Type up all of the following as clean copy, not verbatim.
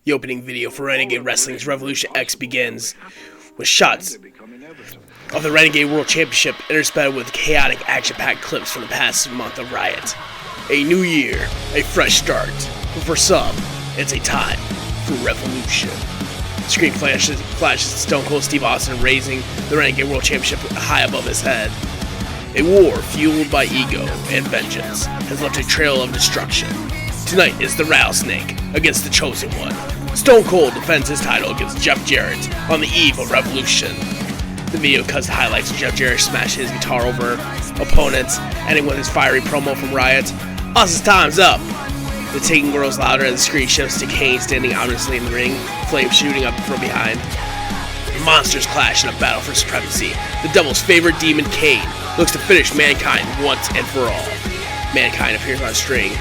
The opening video for Renegade Wrestling's Revolution X begins with shots of the Renegade World Championship interspersed with chaotic action-packed clips from the past month of Riot. A new year, a fresh start, but for some, it's a time for revolution. The screen flashes Stone Cold Steve Austin raising the Renegade World Championship high above his head. A war fueled by ego and vengeance has left a trail of destruction. Tonight is the Rattlesnake against the Chosen One. Stone Cold defends his title against Jeff Jarrett on the eve of Revolution. The video cuts the highlights of Jeff Jarrett smash his guitar over opponents, ending with his fiery promo from Riot. Austin's time's up! The taking grows louder as the screen shifts to Kane standing ominously in the ring, flames shooting up from behind. The monsters clash in a battle for supremacy. The Devil's favorite demon, Kane, looks to finish Mankind once and for all. Mankind appears on a string,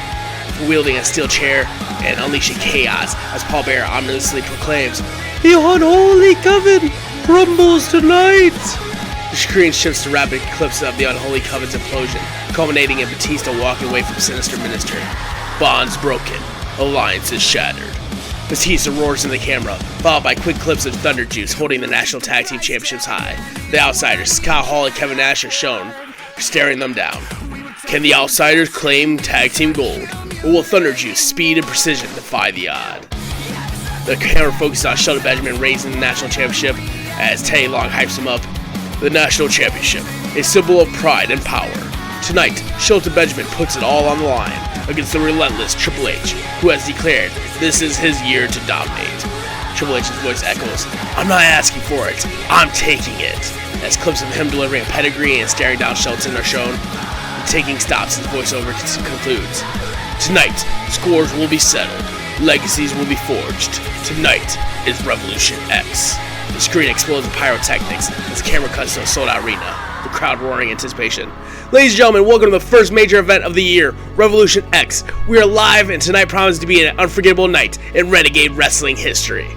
wielding a steel chair and unleashing chaos as Paul Bearer ominously proclaims, "The unholy coven crumbles tonight!" The screen shifts to rapid clips of the unholy coven's implosion, culminating in Batista walking away from Sinister Minister. Bonds broken, alliances shattered. Batista roars in the camera, followed by quick clips of Thunder Juice holding the National Tag Team Championships high. The Outsiders, Scott Hall and Kevin Nash, are shown, staring them down. Can the Outsiders claim Tag Team Gold, or will Thunder Juice speed and precision defy the odd? The camera focuses on Shelton Benjamin raising the National Championship as Teddy Long hypes him up. The National Championship, a symbol of pride and power. Tonight, Shelton Benjamin puts it all on the line against the relentless Triple H, who has declared this is his year to dominate. Triple H's voice echoes, "I'm not asking for it, I'm taking it," as clips of him delivering a pedigree and staring down Shelton are shown. The taking stops as voiceover concludes. Tonight, scores will be settled, legacies will be forged. Tonight is Revolution X. The screen explodes with pyrotechnics as the camera cuts to a sold-out arena, the crowd roaring in anticipation. Ladies and gentlemen, welcome to the first major event of the year, Revolution X. We are live, and tonight promises to be an unforgettable night in Renegade Wrestling history.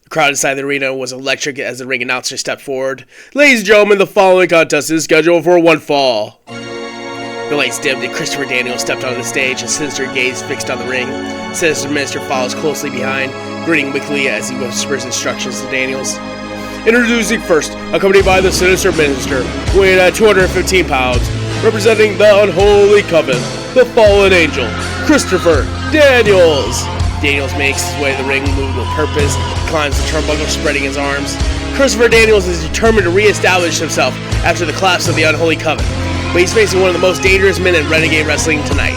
The crowd inside the arena was electric as the ring announcer stepped forward. Ladies and gentlemen, the following contest is scheduled for one fall. The lights dimmed and Christopher Daniels stepped onto the stage, his sinister gaze fixed on the ring. Sinister Minister follows closely behind, grinning wickedly as he whispers instructions to Daniels. Introducing first, accompanied by the Sinister Minister, weighing at 215 pounds, representing the Unholy Coven, the Fallen Angel, Christopher Daniels. Daniels makes his way to the ring, moving with purpose, climbs the turnbuckle, spreading his arms. Christopher Daniels is determined to re-establish himself after the collapse of the Unholy Coven, but he's facing one of the most dangerous men in Renegade Wrestling tonight.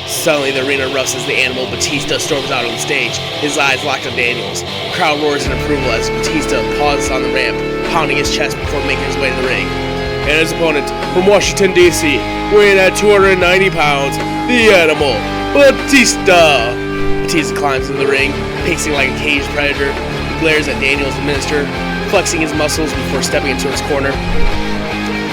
Suddenly, the arena erupts as the animal Batista storms out on the stage, his eyes locked on Daniels. The crowd roars in approval as Batista pauses on the ramp, pounding his chest before making his way to the ring. And his opponent, from Washington, D.C., weighing at 290 pounds, the animal, Batista! Batista climbs into the ring, pacing like a caged predator. He glares at Daniels, the minister, flexing his muscles before stepping into his corner.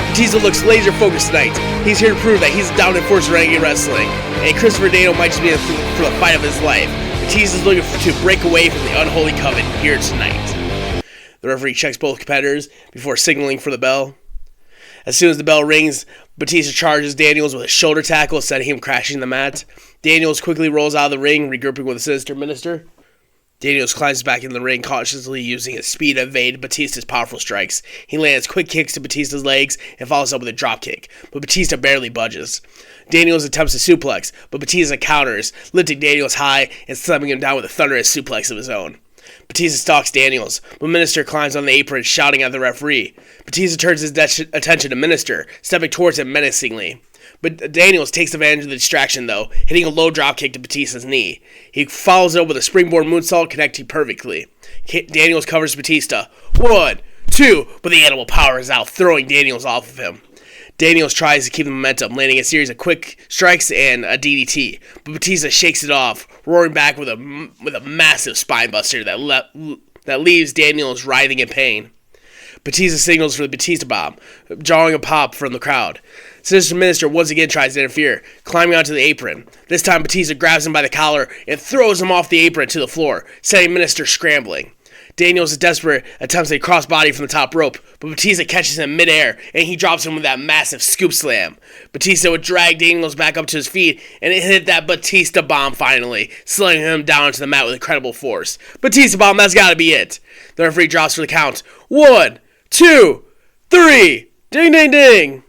Batista looks laser focused tonight. He's here to prove that he's a dominant force in Renegade Wrestling, and Christopher Daniels might just be for the fight of his life. Batista's looking to break away from the Unholy Coven here tonight. The referee checks both competitors before signaling for the bell. As soon as the bell rings, Batista charges Daniels with a shoulder tackle, sending him crashing the mat. Daniels quickly rolls out of the ring, regrouping with the Sinister Minister. Daniels climbs back in the ring, cautiously using his speed to evade Batista's powerful strikes. He lands quick kicks to Batista's legs and follows up with a drop kick, but Batista barely budges. Daniels attempts a suplex, but Batista counters, lifting Daniels high and slamming him down with a thunderous suplex of his own. Batista stalks Daniels, but Minister climbs on the apron, shouting at the referee. Batista turns his attention to Minister, stepping towards him menacingly. But Daniels takes advantage of the distraction, though, hitting a low drop kick to Batista's knee. He follows it up with a springboard moonsault, connecting perfectly. Daniels covers Batista. 1, 2, but the animal powers out, throwing Daniels off of him. Daniels tries to keep the momentum, landing a series of quick strikes and a DDT, but Batista shakes it off, roaring back with a massive spinebuster that leaves Daniels writhing in pain. Batista signals for the Batista bomb, drawing a pop from the crowd. Sinister Minister once again tries to interfere, climbing onto the apron. This time Batista grabs him by the collar and throws him off the apron to the floor, sending Minister scrambling. Daniels is desperate, attempts a crossbody from the top rope, but Batista catches him midair, and he drops him with that massive scoop slam. Batista would drag Daniels back up to his feet, and it hit that Batista bomb finally, slowing him down to the mat with incredible force. Batista bomb, that's gotta be it. The referee drops for the count. 1, 2, 3. Ding, ding, ding.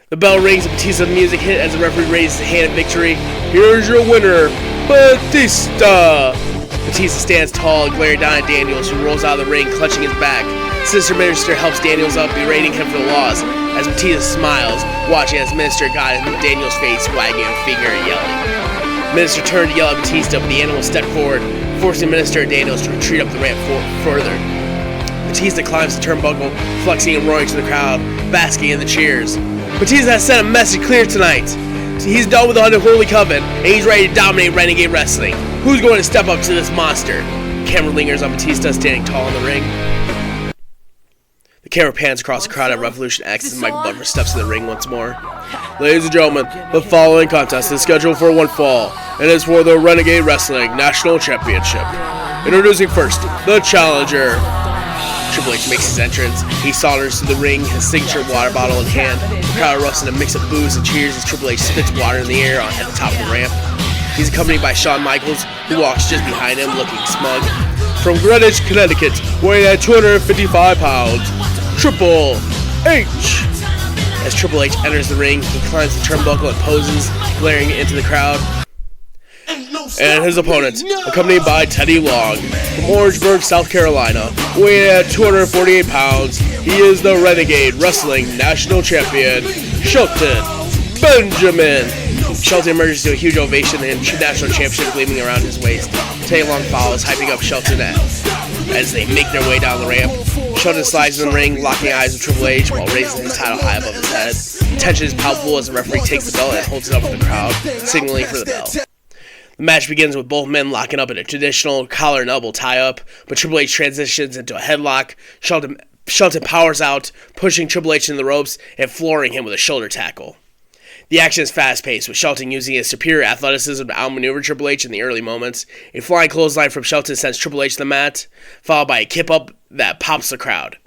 The bell rings and Batista's music hit as the referee raises his hand in victory. Here's your winner, Batista. Batista stands tall, glaring down at Daniels, who rolls out of the ring, clutching his back. Sinister Minister helps Daniels up, berating him for the loss, as Batista smiles, watching as Minister got in Daniels' face, wagging a finger and yelling. Minister turned to yell at Batista, but the animal stepped forward, forcing Minister and Daniels to retreat up the ramp further. Batista climbs the turnbuckle, flexing and roaring to the crowd, basking in the cheers. Batista has sent a message clear tonight. He's done with the Unholy Coven, and he's ready to dominate Renegade Wrestling. Who's going to step up to this monster? Camera lingers on Batista standing tall in the ring. The camera pans across the crowd at Revolution X as Michael Buffer steps in the ring once more. Ladies and gentlemen, the following contest is scheduled for one fall, and is for the Renegade Wrestling National Championship. Introducing first, the challenger. Triple H makes his entrance. He saunters to the ring, his signature water bottle in hand. The crowd erupts in a mix of boos and cheers as Triple H spits water in the air at the top of the ramp. He's accompanied by Shawn Michaels, who walks just behind him, looking smug. From Greenwich, Connecticut, weighing at 255 pounds, Triple H. As Triple H enters the ring, he climbs the turnbuckle and poses, glaring into the crowd. And his opponent, accompanied by Teddy Long, from Orangeburg, South Carolina, weighing at 248 pounds, he is the Renegade Wrestling National Champion, Shelton Benjamin. Shelton emerges to a huge ovation and national championship gleaming around his waist. Teddy Long follows, hyping up Shelton as they make their way down the ramp. Shelton slides in the ring, locking eyes with Triple H while raising his title high above his head. Tension is palpable as the referee takes the belt and holds it up for the crowd, signaling for the bell. The match begins with both men locking up in a traditional collar and elbow tie-up, but Triple H transitions into a headlock. Shelton powers out, pushing Triple H into the ropes and flooring him with a shoulder tackle. The action is fast-paced, with Shelton using his superior athleticism to outmaneuver Triple H in the early moments. A flying clothesline from Shelton sends Triple H to the mat, followed by a kip-up that pops the crowd.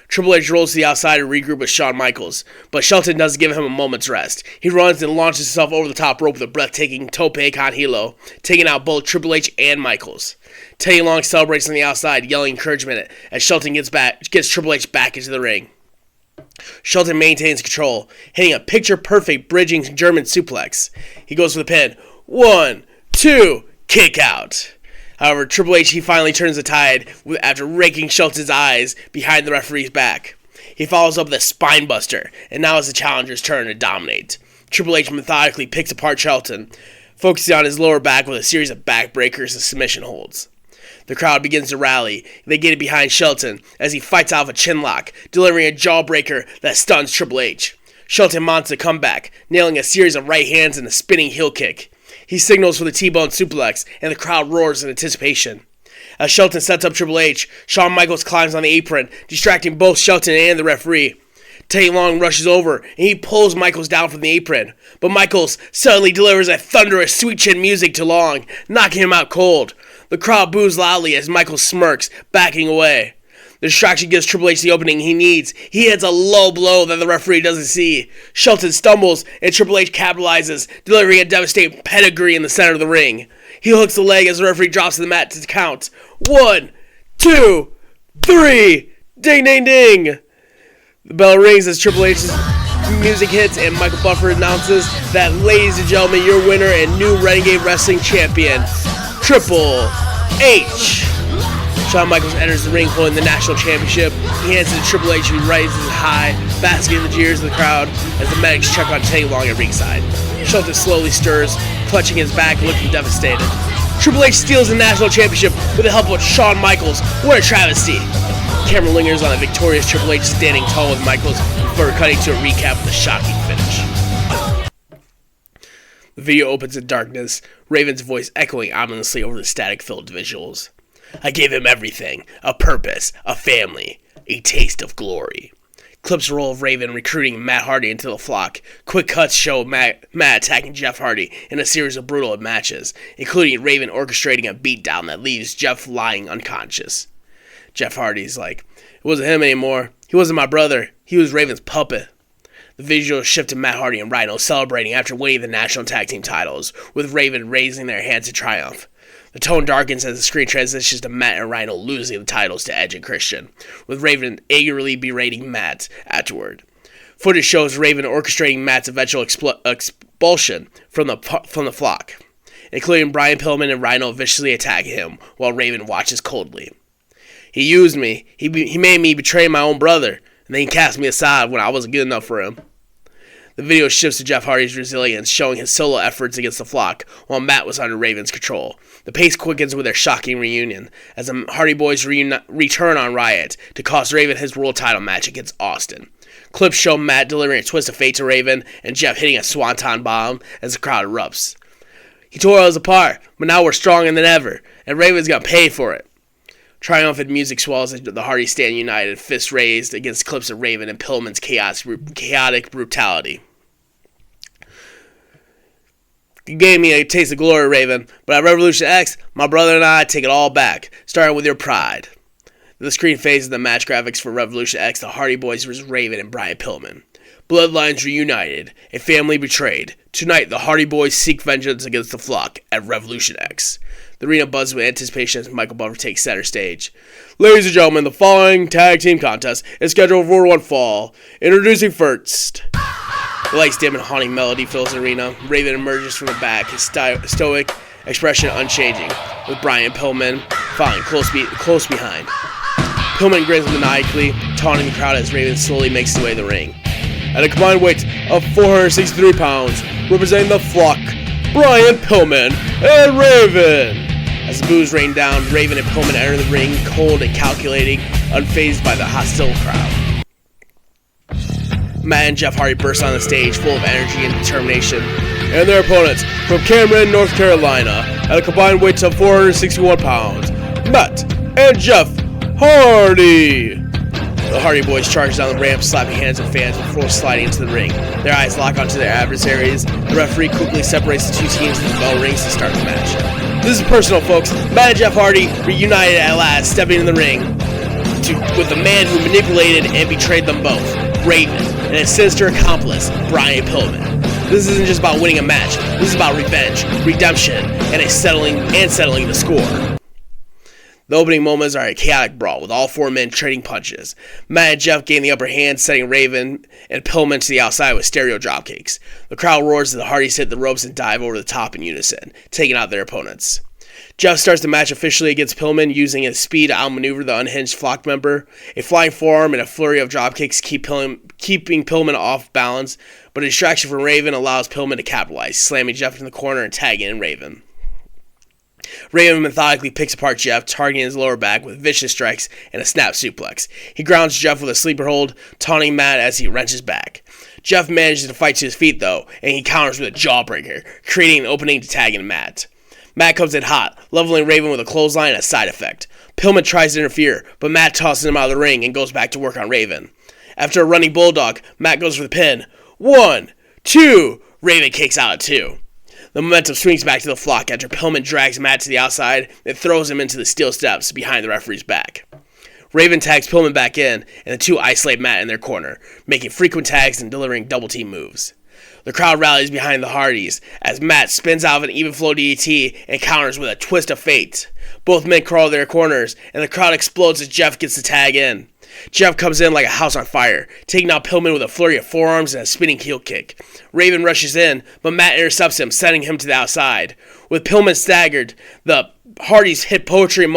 Triple H rolls to the outside and regroup with Shawn Michaels, but Shelton doesn't give him a moment's rest. He runs and launches himself over the top rope with a breathtaking tope con hilo, taking out both Triple H and Michaels. Teddy Long celebrates on the outside, yelling encouragement as Shelton gets Triple H back into the ring. Shelton maintains control, hitting a picture-perfect bridging German suplex. He goes for the pin. 1, 2, kick out. However, Triple H, he finally turns the tide after raking Shelton's eyes behind the referee's back. He follows up with a spine buster, and now it's the challenger's turn to dominate. Triple H methodically picks apart Shelton, focusing on his lower back with a series of backbreakers and submission holds. The crowd begins to rally. They get it behind Shelton as he fights off a chinlock, delivering a jawbreaker that stuns Triple H. Shelton mounts a comeback, nailing a series of right hands and a spinning heel kick. He signals for the T-bone suplex, and the crowd roars in anticipation. As Shelton sets up Triple H, Shawn Michaels climbs on the apron, distracting both Shelton and the referee. Teddy Long rushes over, and he pulls Michaels down from the apron. But Michaels suddenly delivers a thunderous sweet chin music to Long, knocking him out cold. The crowd boos loudly as Michaels smirks, backing away. The distraction gives Triple H the opening he needs. He hits a low blow that the referee doesn't see. Shelton stumbles, and Triple H capitalizes, delivering a devastating pedigree in the center of the ring. He hooks the leg as the referee drops to the mat to count. 1, 2, 3. Ding, ding, ding. The bell rings as Triple H's music hits, and Michael Buffer announces that, ladies and gentlemen, your winner and new Renegade Wrestling Champion, Triple H. Shawn Michaels enters the ring holding the national championship. He hands it to Triple H, who rises high, basking in the jeers of the crowd as the medics check on Teddy Long at ringside. Shelton slowly stirs, clutching his back, looking devastated. Triple H steals the national championship with the help of Shawn Michaels. What a travesty! Camera lingers on a victorious Triple H standing tall with Michaels before cutting to a recap of the shocking finish. The video opens in darkness, Raven's voice echoing ominously over the static-filled visuals. I gave him everything, a purpose, a family, a taste of glory. Clips roll of Raven recruiting Matt Hardy into the flock. Quick cuts show Matt attacking Jeff Hardy in a series of brutal matches, including Raven orchestrating a beatdown that leaves Jeff lying unconscious. Jeff Hardy's like, it wasn't him anymore. He wasn't my brother. He was Raven's puppet. The visual shift to Matt Hardy and Rhino celebrating after winning the national tag team titles, with Raven raising their hands in triumph. The tone darkens as the screen transitions to Matt and Rhino losing the titles to Edge and Christian, with Raven eagerly berating Matt afterward. Footage shows Raven orchestrating Matt's eventual expulsion from the flock, including Brian Pillman and Rhino viciously attacking him while Raven watches coldly. He used me. He made me betray my own brother, and then he cast me aside when I wasn't good enough for him. The video shifts to Jeff Hardy's resilience, showing his solo efforts against the flock, while Matt was under Raven's control. The pace quickens with their shocking reunion, as the Hardy Boys return on Riot to cost Raven his world title match against Austin. Clips show Matt delivering a twist of fate to Raven, and Jeff hitting a swanton bomb as the crowd erupts. He tore us apart, but now we're stronger than ever, and Raven's gonna pay for it. Triumphant music swells as the Hardys stand united, fists raised against clips of Raven and Pillman's chaotic brutality. You gave me a taste of glory, Raven, but at Revolution X, my brother and I take it all back, starting with your pride. The screen fades in the match graphics for Revolution X, the Hardy Boys vs. Raven and Brian Pillman. Bloodlines reunited, a family betrayed. Tonight, the Hardy Boys seek vengeance against the flock at Revolution X. The arena buzzes with anticipation as Michael Buffer takes center stage. Ladies and gentlemen, the following tag team contest is scheduled for one fall. Introducing first. The lights dim and haunting melody fills the arena. Raven emerges from the back, his stoic expression unchanging, with Brian Pillman following close behind. Pillman grins maniacally, taunting the crowd as Raven slowly makes his way to the ring. At a combined weight of 463 pounds, representing the flock, Brian Pillman and Raven. As the boos rain down, Raven and Pillman enter the ring, cold and calculating, unfazed by the hostile crowd. Matt and Jeff Hardy burst on the stage, full of energy and determination, and their opponents from Cameron, North Carolina, at a combined weight of 461 pounds, Matt and Jeff Hardy. The Hardy Boys charge down the ramp, slapping hands and fans before sliding into the ring. Their eyes lock onto their adversaries. The referee quickly separates the two teams as the bell rings to start the match. This is personal, folks. Matt and Jeff Hardy reunited at last, stepping in the ring with the man who manipulated and betrayed them both, Raven, and his sinister accomplice, Brian Pillman. This isn't just about winning a match. This is about revenge, redemption, and settling the score. The opening moments are a chaotic brawl, with all four men trading punches. Matt and Jeff gain the upper hand, setting Raven and Pillman to the outside with stereo dropkicks. The crowd roars as the Hardys hit the ropes and dive over the top in unison, taking out their opponents. Jeff starts the match officially against Pillman, using his speed to outmaneuver the unhinged flock member. A flying forearm and a flurry of dropkicks keeping Pillman off balance, but a distraction from Raven allows Pillman to capitalize, slamming Jeff in the corner and tagging in Raven. Raven methodically picks apart Jeff, targeting his lower back with vicious strikes and a snap suplex. He grounds Jeff with a sleeper hold, taunting Matt as he wrenches back. Jeff manages to fight to his feet, though, and he counters with a jawbreaker, creating an opening to tag in Matt. Matt comes in hot, leveling Raven with a clothesline and a side effect. Pillman tries to interfere, but Matt tosses him out of the ring and goes back to work on Raven. After a running bulldog, Matt goes for the pin. 1, 2, Raven kicks out at 2. The momentum swings back to the flock after Pillman drags Matt to the outside and throws him into the steel steps behind the referee's back. Raven tags Pillman back in, and the two isolate Matt in their corner, making frequent tags and delivering double-team moves. The crowd rallies behind the Hardys as Matt spins out of an even flow DDT and counters with a twist of fate. Both men crawl to their corners, and the crowd explodes as Jeff gets the tag in. Jeff comes in like a house on fire, taking out Pillman with a flurry of forearms and a spinning heel kick. Raven rushes in, but Matt intercepts him, sending him to the outside. With Pillman staggered, the Hardys hit poetry in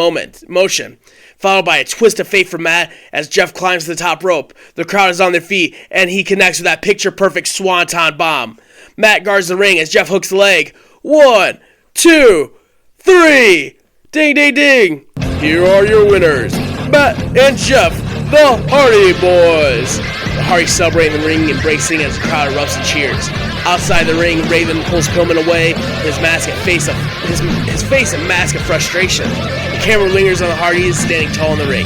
motion, followed by a twist of fate from Matt as Jeff climbs to the top rope. The crowd is on their feet, and he connects with that picture-perfect swanton bomb. Matt guards the ring as Jeff hooks the leg. 1, 2, 3! Ding, ding, ding! Here are your winners, Matt and Jeff, the Hardy Boys! The Hardys celebrate in the ring, embracing as the crowd erupts and cheers. Outside the ring, Raven pulls Pillman away, his face a mask of frustration. The camera lingers on the Hardys, standing tall in the ring.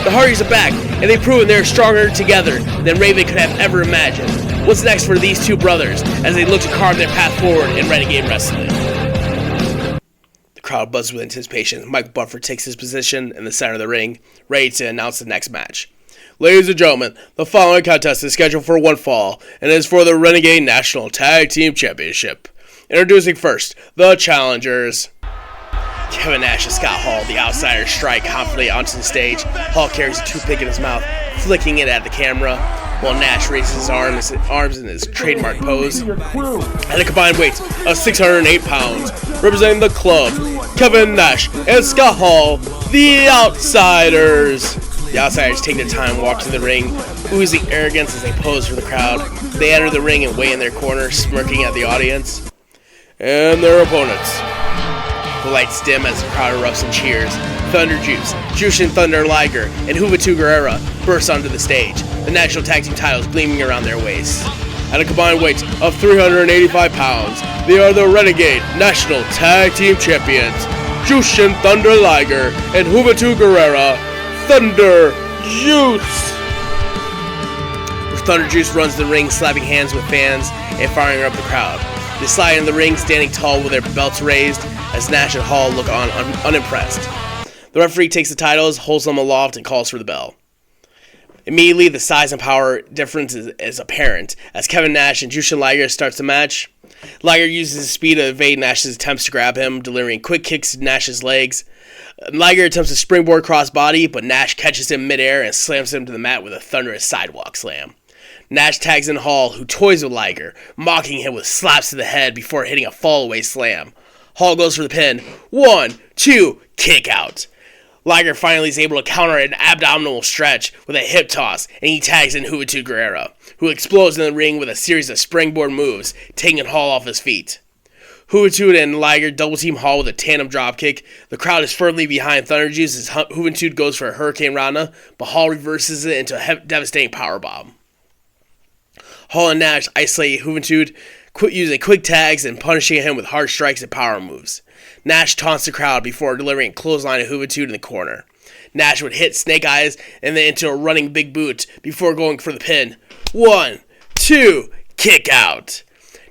The Hardys are back, and they've proven they're stronger together than Raven could have ever imagined. What's next for these two brothers as they look to carve their path forward in Renegade Wrestling? The crowd buzzes with anticipation. Michael Buffer takes his position in the center of the ring, ready to announce the next match. Ladies and gentlemen, the following contest is scheduled for one fall, and is for the Renegade National Tag Team Championship. Introducing first, the challengers. Kevin Nash and Scott Hall, the outsiders, strike confidently onto the stage. Hall carries a toothpick in his mouth, flicking it at the camera, while Nash raises his arms in his trademark pose. At a combined weight of 608 pounds, representing the club, Kevin Nash and Scott Hall, the outsiders. The outsiders take their time, walk to the ring, oozing arrogance as they pose for the crowd. They enter the ring and wait in their corner, smirking at the audience. And their opponents. The lights dim as the crowd erupts in cheers. Thunder Juice, Jushin Thunder Liger, and Juventud Guerrera burst onto the stage, the national tag team titles gleaming around their waists. At a combined weight of 385 pounds, they are the Renegade National Tag Team Champions, Jushin Thunder Liger and Juventud Guerrera, Thunder Juice. Thunder Juice runs the ring, slapping hands with fans and firing up the crowd. They slide in the ring, standing tall with their belts raised, as Nash and Hall look on unimpressed. The referee takes the titles, holds them aloft, and calls for the bell. Immediately, the size and power difference is apparent, as Kevin Nash and Jushin Liger starts the match. Liger uses his speed to evade Nash's attempts to grab him, delivering quick kicks to Nash's legs. Liger attempts a springboard crossbody, but Nash catches him midair and slams him to the mat with a thunderous sidewalk slam. Nash tags in Hall, who toys with Liger, mocking him with slaps to the head before hitting a fall-away slam. Hall goes for the pin. 1, 2, kick out. Liger finally is able to counter an abdominal stretch with a hip toss, and he tags in Juventud Guerrera, who explodes in the ring with a series of springboard moves, taking Hall off his feet. Juventud and Liger double-team Hall with a tandem dropkick. The crowd is firmly behind Thunder Juice as Juventud goes for a Hurricane Rana, but Hall reverses it into a devastating powerbomb. Hall and Nash isolate Juventud, using quick tags and punishing him with hard strikes and power moves. Nash taunts the crowd before delivering a clothesline to Juventud in the corner. Nash would hit Snake Eyes and then into a running big boot before going for the pin. 1, 2, kick out.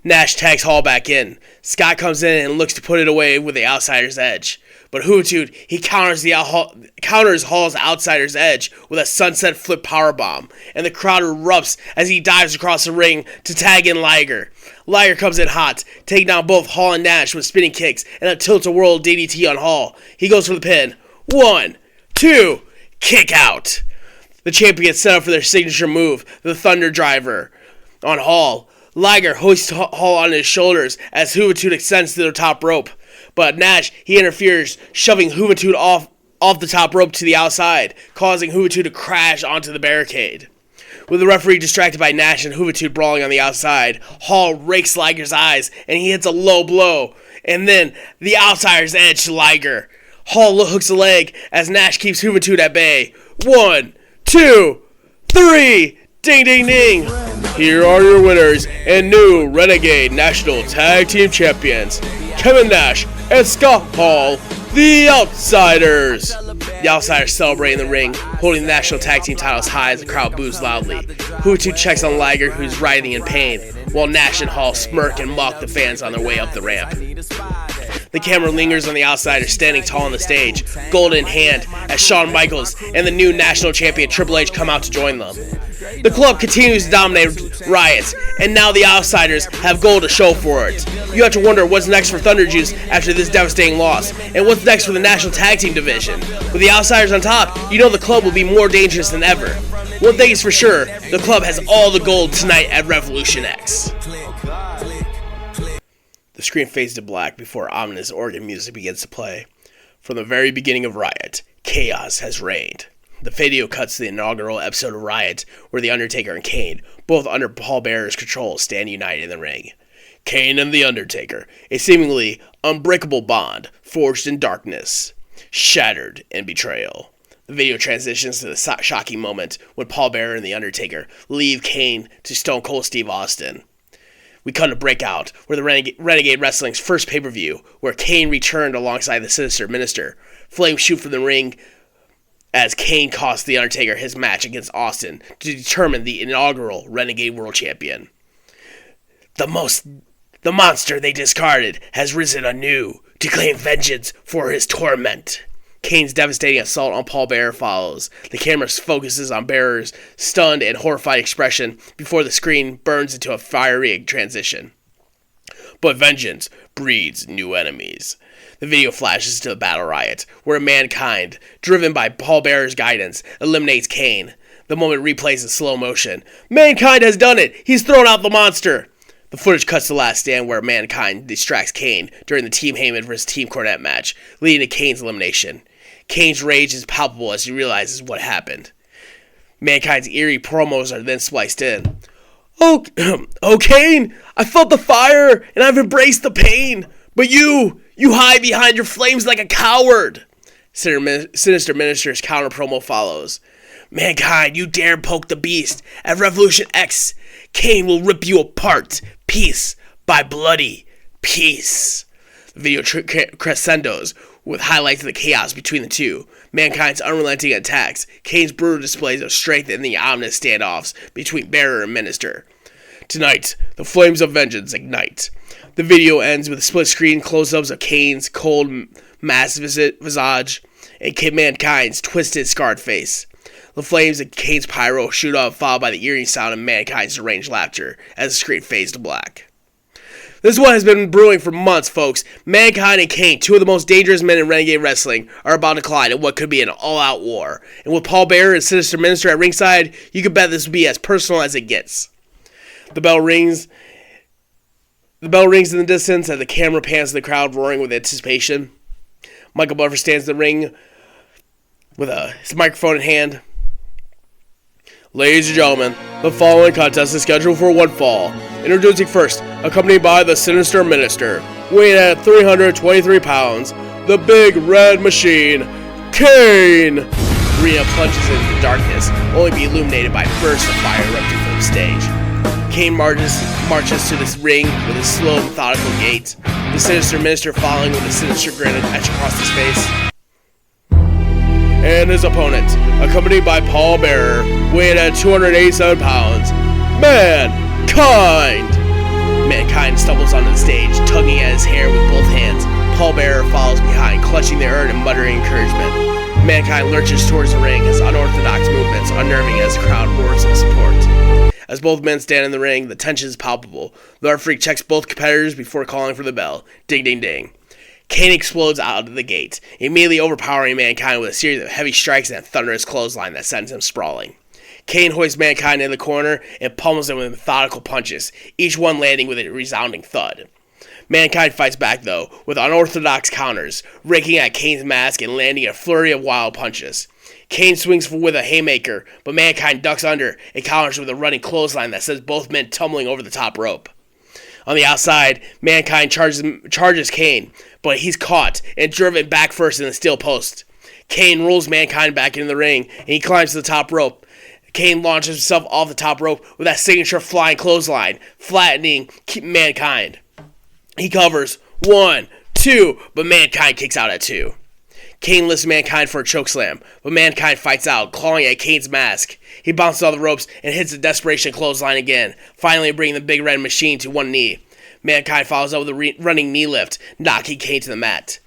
Nash tags Hall back in. Scott comes in and looks to put it away with the outsider's edge. But Juventud, he counters Hall's outsider's edge with a sunset flip powerbomb, and the crowd erupts as he dives across the ring to tag in Liger. Liger comes in hot, taking down both Hall and Nash with spinning kicks and a tilt-a-whirl DDT on Hall. He goes for the pin. 1, 2, kick out. The champions set up for their signature move, the Thunder Driver, on Hall. Liger hoists Hall on his shoulders as Juventud extends to the top rope. But Nash, he interferes, shoving Juventud off the top rope to the outside, causing Juventud to crash onto the barricade. With the referee distracted by Nash and Juventud brawling on the outside, Hall rakes Liger's eyes, and he hits a low blow, and then the outsider's edge to Liger. Hall hooks a leg as Nash keeps Juventud at bay. 1, 2, 3, ding ding ding! Here are your winners and new Renegade National Tag Team Champions, Kevin Nash and Scott Hall, the Outsiders. The Outsiders celebrate in the ring, holding the National Tag Team titles high as the crowd boos loudly. Juventud checks on Liger, who's writhing in pain, while Nash and Hall smirk and mock the fans on their way up the ramp. The camera lingers on the Outsiders standing tall on the stage, gold in hand, as Shawn Michaels and the new national champion Triple H come out to join them. The club continues to dominate Riot, and now the Outsiders have gold to show for it. You have to wonder what's next for Thunder Juice after this devastating loss, and what's next for the National Tag Team division. With the Outsiders on top, you know the club will be more dangerous than ever. One thing is for sure, the club has all the gold tonight at Revolution X. The screen fades to black before ominous organ music begins to play. From the very beginning of Riot, chaos has reigned. The video cuts to the inaugural episode of Riot, where The Undertaker and Kane, both under Paul Bearer's control, stand united in the ring. Kane and The Undertaker, a seemingly unbreakable bond forged in darkness, shattered in betrayal. The video transitions to the shocking moment when Paul Bearer and The Undertaker leave Kane to Stone Cold Steve Austin. We cut to Breakout, where the Renegade Wrestling's first pay-per-view, where Kane returned alongside the Sinister Minister. Flames shoot from the ring as Kane cost The Undertaker his match against Austin to determine the inaugural Renegade World Champion. The monster they discarded has risen anew to claim vengeance for his torment. Kane's devastating assault on Paul Bearer follows. The camera focuses on Bearer's stunned and horrified expression before the screen burns into a fiery transition. But vengeance breeds new enemies. The video flashes to the battle riot, where Mankind, driven by Paul Bearer's guidance, eliminates Kane. The moment replays in slow motion. Mankind has done it! He's thrown out the monster! The footage cuts to the last stand where Mankind distracts Kane during the Team Heyman vs. Team Cornette match, leading to Kane's elimination. Kane's rage is palpable as he realizes what happened. Mankind's eerie promos are then spliced in. Oh, Kane, I felt the fire, and I've embraced the pain. But you hide behind your flames like a coward. Sinister Minister's counter promo follows. Mankind, you dare poke the beast. At Revolution X, Kane will rip you apart, piece by bloody piece. The video crescendos with highlights of the chaos between the two. Mankind's unrelenting attacks, Kane's brutal displays of strength, and the ominous standoffs between Bearer and Minister. Tonight, the flames of vengeance ignite. The video ends with split-screen close-ups of Kane's cold, masked visage and Mankind's twisted, scarred face. The flames of Kane's pyro shoot up, followed by the eerie sound of Mankind's deranged laughter as the screen fades to black. This is what has been brewing for months, folks. Mankind and Kane, two of the most dangerous men in Renegade Wrestling, are about to collide in what could be an all-out war. And with Paul Bearer and Sinister Minister at ringside, you can bet this will be as personal as it gets. The bell rings in the distance as the camera pans to the crowd roaring with anticipation. Michael Buffer stands in the ring with his microphone in hand. Ladies and gentlemen, the following contest is scheduled for one fall. Introducing first, accompanied by the Sinister Minister, weighing at 323 pounds, the Big Red Machine, Kane! The arena plunges into darkness, only to be illuminated by bursts of fire erupting from the stage. Kane marches to this ring with a slow, methodical gait, the Sinister Minister following with a sinister grin etched across his face. And his opponent, accompanied by Paul Bearer, weighing at 287 pounds, Mankind! Mankind stumbles onto the stage, tugging at his hair with both hands. Paul Bearer follows behind, clutching the urn and muttering encouragement. Mankind lurches towards the ring, his unorthodox movements unnerving as the crowd roars in support. As both men stand in the ring, the tension is palpable. The referee checks both competitors before calling for the bell. Ding, ding, ding. Kane explodes out of the gate, immediately overpowering Mankind with a series of heavy strikes and a thunderous clothesline that sends him sprawling. Kane hoists Mankind in the corner and pummels him with methodical punches, each one landing with a resounding thud. Mankind fights back, though, with unorthodox counters, raking at Kane's mask and landing a flurry of wild punches. Kane swings with a haymaker, but Mankind ducks under and counters with a running clothesline that sends both men tumbling over the top rope. On the outside, Mankind charges Kane, but he's caught and driven back first in the steel post. Kane rolls Mankind back into the ring, and he climbs to the top rope. Kane launches himself off the top rope with that signature flying clothesline, flattening Mankind. He covers 1, 2, but Mankind kicks out at 2. Kane lifts Mankind for a chokeslam, but Mankind fights out, clawing at Kane's mask. He bounces off the ropes and hits a desperation clothesline again, finally bringing the Big Red Machine to one knee. Mankind follows up with a running knee lift, knocking Kane to the mat.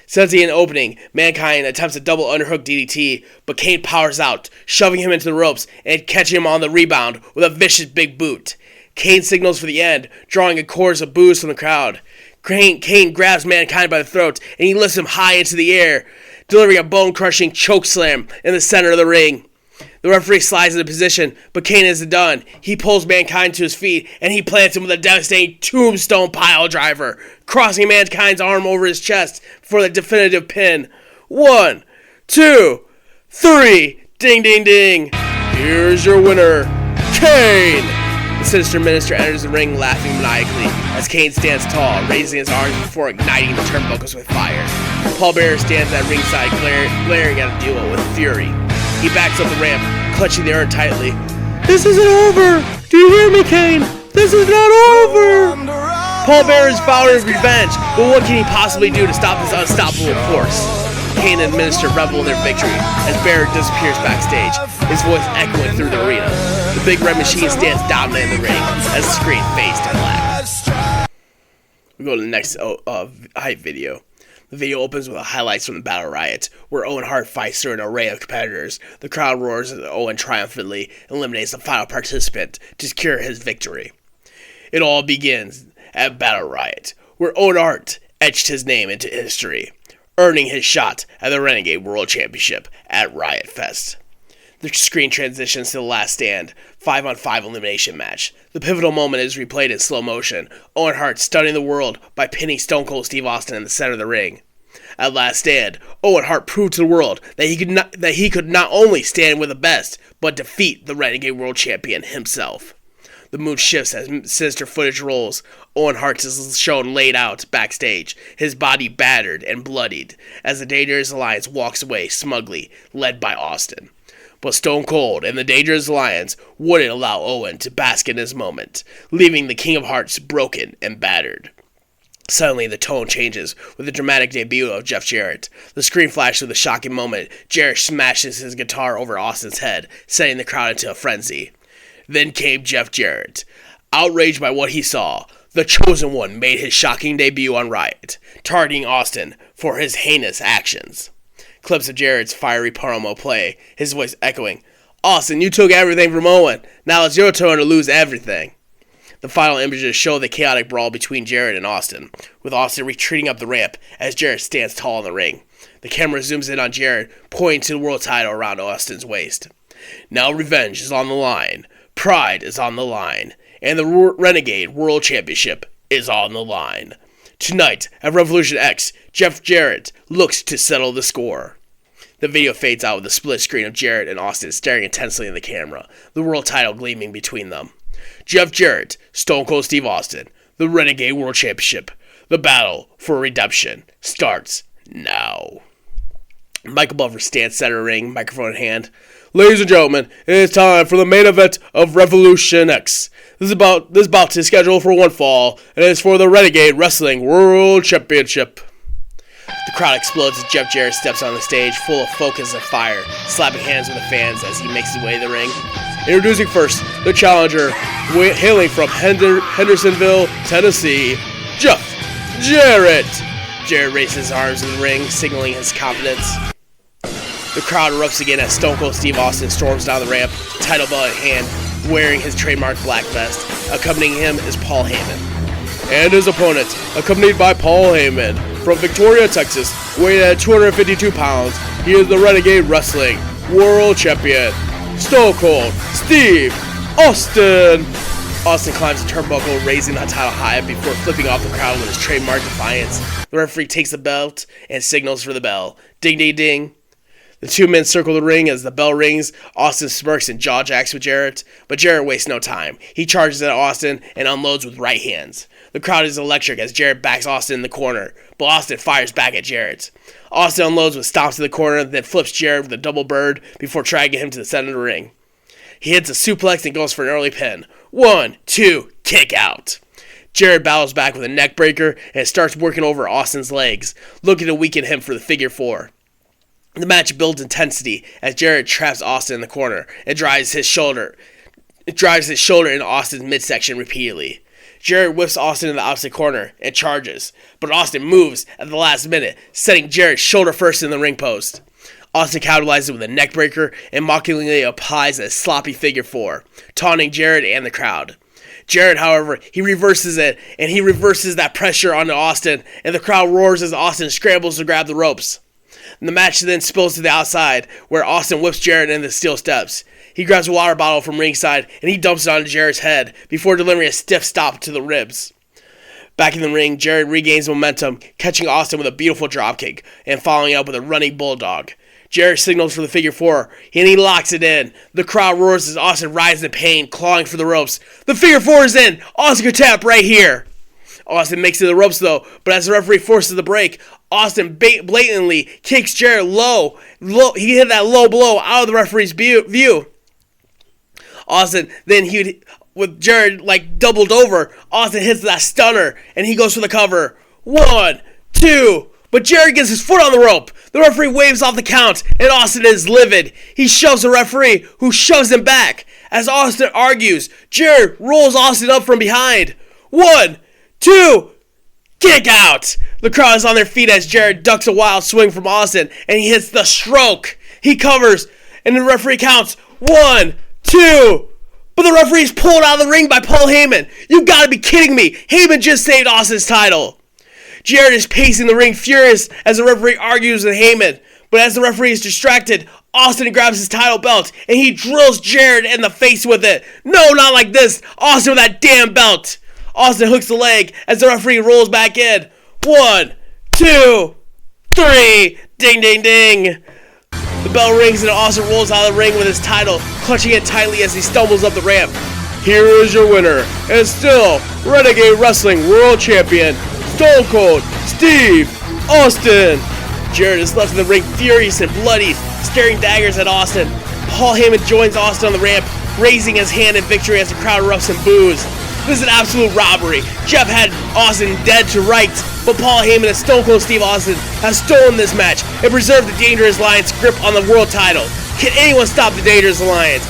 Sensing an opening, Mankind attempts a double underhook DDT, but Kane powers out, shoving him into the ropes and catching him on the rebound with a vicious big boot. Kane signals for the end, drawing a chorus of boos from the crowd. Kane grabs Mankind by the throat and he lifts him high into the air, delivering a bone-crushing chokeslam in the center of the ring. The referee slides into position, but Kane isn't done. He pulls Mankind to his feet, and he plants him with a devastating tombstone pile driver, crossing Mankind's arm over his chest for the definitive pin. 1, 2, 3, ding, ding, ding. Here's your winner, Kane. The Sinister Minister enters the ring laughing maniacally as Kane stands tall, raising his arms before igniting the turnbuckles with fire. Paul Bearer stands at ringside glaring at the duo with fury. He backs up the ramp, clutching the urn tightly. This isn't over! Do you hear me, Kane? This is not over! Paul Bearer is vowed his revenge, but what can he possibly do to stop this unstoppable force? Kane and Minister revel in their victory as Bearer disappears backstage, his voice echoing through the arena. The Big Red Machine stands dominant in the ring as the screen fades to black. We go to the next hype video. The video opens with highlights from the Battle Riot, where Owen Hart fights through an array of competitors. The crowd roars as Owen triumphantly eliminates the final participant to secure his victory. It all begins at Battle Riot, where Owen Hart etched his name into history, earning his shot at the Renegade World Championship at Riot Fest. The screen transitions to the Last Stand 5-on-5 elimination match. The pivotal moment is replayed in slow motion, Owen Hart stunning the world by pinning Stone Cold Steve Austin in the center of the ring. At Last Stand, Owen Hart proved to the world that he could not only stand with the best, but defeat the Renegade World Champion himself. The mood shifts as sinister footage rolls. Owen Hart is shown laid out backstage, his body battered and bloodied, as the Dangerous Alliance walks away smugly, led by Austin. But Stone Cold and the Dangerous Alliance wouldn't allow Owen to bask in his moment, leaving the King of Hearts broken and battered. Suddenly, the tone changes with the dramatic debut of Jeff Jarrett. The screen flashes with a shocking moment. Jarrett smashes his guitar over Austin's head, setting the crowd into a frenzy. Then came Jeff Jarrett. Outraged by what he saw, the Chosen One made his shocking debut on Riot, targeting Austin for his heinous actions. Clips of Jarrett's fiery promo play, his voice echoing, "Austin, you took everything from Owen. Now it's your turn to lose everything." The final images show the chaotic brawl between Jarrett and Austin, with Austin retreating up the ramp as Jarrett stands tall in the ring. The camera zooms in on Jarrett, pointing to the world title around Austin's waist. Now revenge is on the line, pride is on the line, and the Renegade World Championship is on the line. Tonight, at Revolution X, Jeff Jarrett looks to settle the score. The video fades out with a split screen of Jarrett and Austin staring intensely in the camera, the world title gleaming between them. Jeff Jarrett, Stone Cold Steve Austin, the Renegade World Championship. The battle for redemption starts now. Michael Buffer stands center ring, microphone in hand. "Ladies and gentlemen, it is time for the main event of Revolution X. This bout is scheduled for one fall, and it is for the Renegade Wrestling World Championship." The crowd explodes as Jeff Jarrett steps on the stage, full of focus and fire, slapping hands with the fans as he makes his way to the ring. Introducing first, the challenger, hailing from Hendersonville, Tennessee, Jeff Jarrett. Jarrett raises his arms in the ring, signaling his confidence. The crowd erupts again as Stone Cold Steve Austin storms down the ramp, title belt in hand, wearing his trademark black vest. Accompanying him is Paul Heyman. And his opponent, accompanied by Paul Heyman, from Victoria, Texas, weighing at 252 pounds, he is the Renegade Wrestling World Champion, Stone Cold Steve Austin. Austin climbs the turnbuckle, raising that title high before flipping off the crowd with his trademark defiance. The referee takes the belt and signals for the bell. Ding, ding, ding. The two men circle the ring as the bell rings. Austin smirks and jaw jacks with Jarrett, but Jarrett wastes no time. He charges at Austin and unloads with right hands. The crowd is electric as Jarrett backs Austin in the corner, but Austin fires back at Jarrett. Austin unloads with stomps to the corner, then flips Jarrett with a double bird before dragging him to the center of the ring. He hits a suplex and goes for an early pin. 1, 2, kick out. Jarrett battles back with a neck breaker and starts working over Austin's legs, looking to weaken him for the figure four. The match builds intensity as Jarrett traps Austin in the corner and drives his shoulder into Austin's midsection repeatedly. Jarrett whips Austin in the opposite corner and charges, but Austin moves at the last minute, setting Jarrett shoulder first in the ring post. Austin capitalizes with a neck breaker and mockingly applies a sloppy figure four, taunting Jarrett and the crowd. Jarrett, however, he reverses it, and he reverses that pressure onto Austin, and the crowd roars as Austin scrambles to grab the ropes. And the match then spills to the outside, where Austin whips Jarrett into the steel steps. He grabs a water bottle from ringside, and he dumps it onto Jarrett's head before delivering a stiff stop to the ribs. Back in the ring, Jarrett regains momentum, catching Austin with a beautiful dropkick, and following up with a running bulldog. Jarrett signals for the figure four, and he locks it in. The crowd roars as Austin writhes in pain, clawing for the ropes. The figure four is in! Austin could tap right here! Austin makes it to the ropes though, but as the referee forces the break, Austin blatantly kicks Jarrett low. He hit that low blow out of the referee's view. Austin, then with Jarrett like doubled over, Austin hits that stunner, and he goes for the cover. 1, 2, but Jarrett gets his foot on the rope. The referee waves off the count, and Austin is livid. He shoves the referee, who shoves him back. As Austin argues, Jarrett rolls Austin up from behind. 1, 2, kick out! The crowd is on their feet as Jarrett ducks a wild swing from Austin, and he hits the stroke. He covers, and the referee counts 1, 2. But the referee is pulled out of the ring by Paul Heyman. You gotta be kidding me. Heyman just saved Austin's title. Jarrett is pacing the ring furious as the referee argues with Heyman. But as the referee is distracted, Austin grabs his title belt and he drills Jarrett in the face with it. No, not like this. Austin with that damn belt. Austin hooks the leg as the referee rolls back in. 1, 2, 3. Ding, ding, ding. The bell rings and Austin rolls out of the ring with his title, clutching it tightly as he stumbles up the ramp. Here is your winner, and still Renegade Wrestling World Champion, Stone Cold Steve Austin. Jarrett is left in the ring furious and bloody, staring daggers at Austin. Paul Heyman joins Austin on the ramp, raising his hand in victory as the crowd erupts in boos. This is an absolute robbery. Jeff had Austin dead to rights, but Paul Heyman and Stone Cold Steve Austin have stolen this match and preserved the Dangerous Alliance grip on the world title. Can anyone stop the Dangerous Alliance?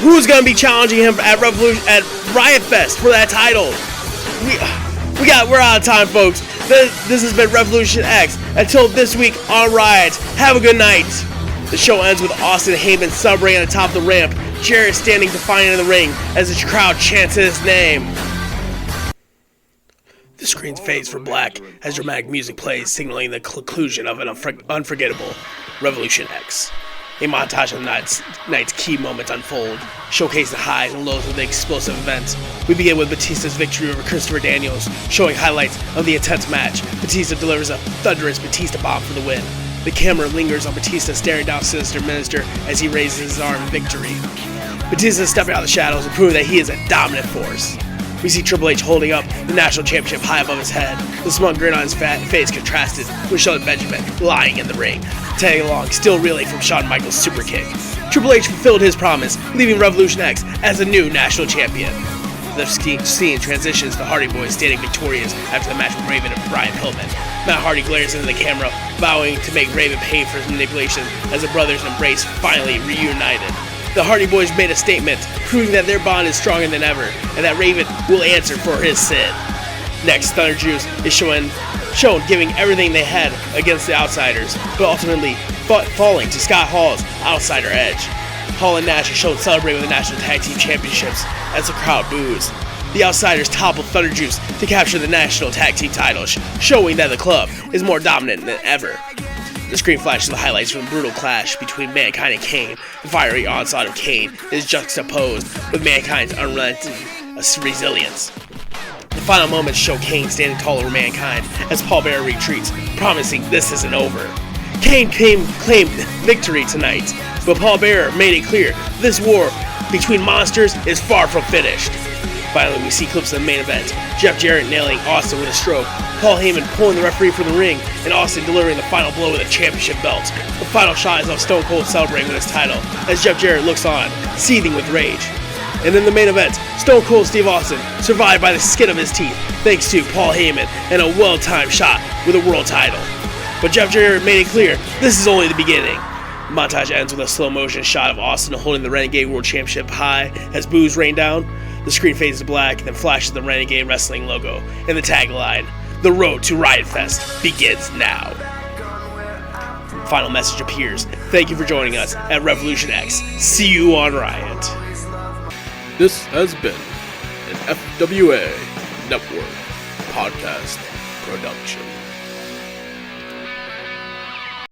Who's going to be challenging him at Riot Fest for that title? We're out of time, folks. This has been Revolution X. Until this week on Riot, have a good night. The show ends with Austin Heyman celebrating on the top of the ramp. Jarrett standing defiant in the ring as the crowd chants his name. The screen fades for black as dramatic music plays, signaling the conclusion of an unforgettable Revolution X. A montage of the night's key moments unfold, showcase the highs and lows of the explosive event. We begin with Batista's victory over Christopher Daniels, showing highlights of the intense match. Batista delivers a thunderous Batista bomb for the win. The camera lingers on Batista staring down Sinister Minister as he raises his arm in victory. Batista is stepping out of the shadows and proving that he is a dominant force. We see Triple H holding up the national championship high above his head, the smug grin on his face contrasted with Shelton Benjamin lying in the ring, tagging along, still reeling from Shawn Michaels' super kick. Triple H fulfilled his promise, leaving Revolution X as the new national champion. The scene transitions to Hardy Boys standing victorious after the match with Raven and Brian Pillman. Matt Hardy glares into the camera, vowing to make Raven pay for his manipulation as the brothers embrace finally reunited. The Hardy Boys made a statement, proving that their bond is stronger than ever, and that Raven will answer for his sin. Next, Thunder Juice is shown giving everything they had against the Outsiders, but ultimately falling to Scott Hall's Outsider Edge. Hall and Nash are shown celebrating with the National Tag Team Championships as the crowd boos. The Outsiders topple Thunder Juice to capture the National Tag Team titles, showing that the club is more dominant than ever. The screen flashes the highlights from the brutal clash between Mankind and Kane. The fiery onslaught of Kane is juxtaposed with Mankind's unrelenting resilience. The final moments show Kane standing tall over Mankind as Paul Bearer retreats, promising this isn't over. Kane claimed victory tonight, but Paul Bearer made it clear this war between monsters is far from finished. Finally, we see clips of the main event. Jeff Jarrett nailing Austin with a stroke, Paul Heyman pulling the referee from the ring, and Austin delivering the final blow with a championship belt. The final shot is of Stone Cold celebrating with his title, as Jeff Jarrett looks on, seething with rage. And in the main event, Stone Cold Steve Austin survived by the skin of his teeth, thanks to Paul Heyman and a well-timed shot with a world title. But Jeff Jarrett made it clear, this is only the beginning. The montage ends with a slow-motion shot of Austin holding the Renegade World Championship high as boos rain down. The screen fades to black, then flashes the Renegade Wrestling logo and the tagline, "The road to Riot Fest begins now." The final message appears. Thank you for joining us at Revolution X. See you on Riot. This has been an FWA Network podcast production.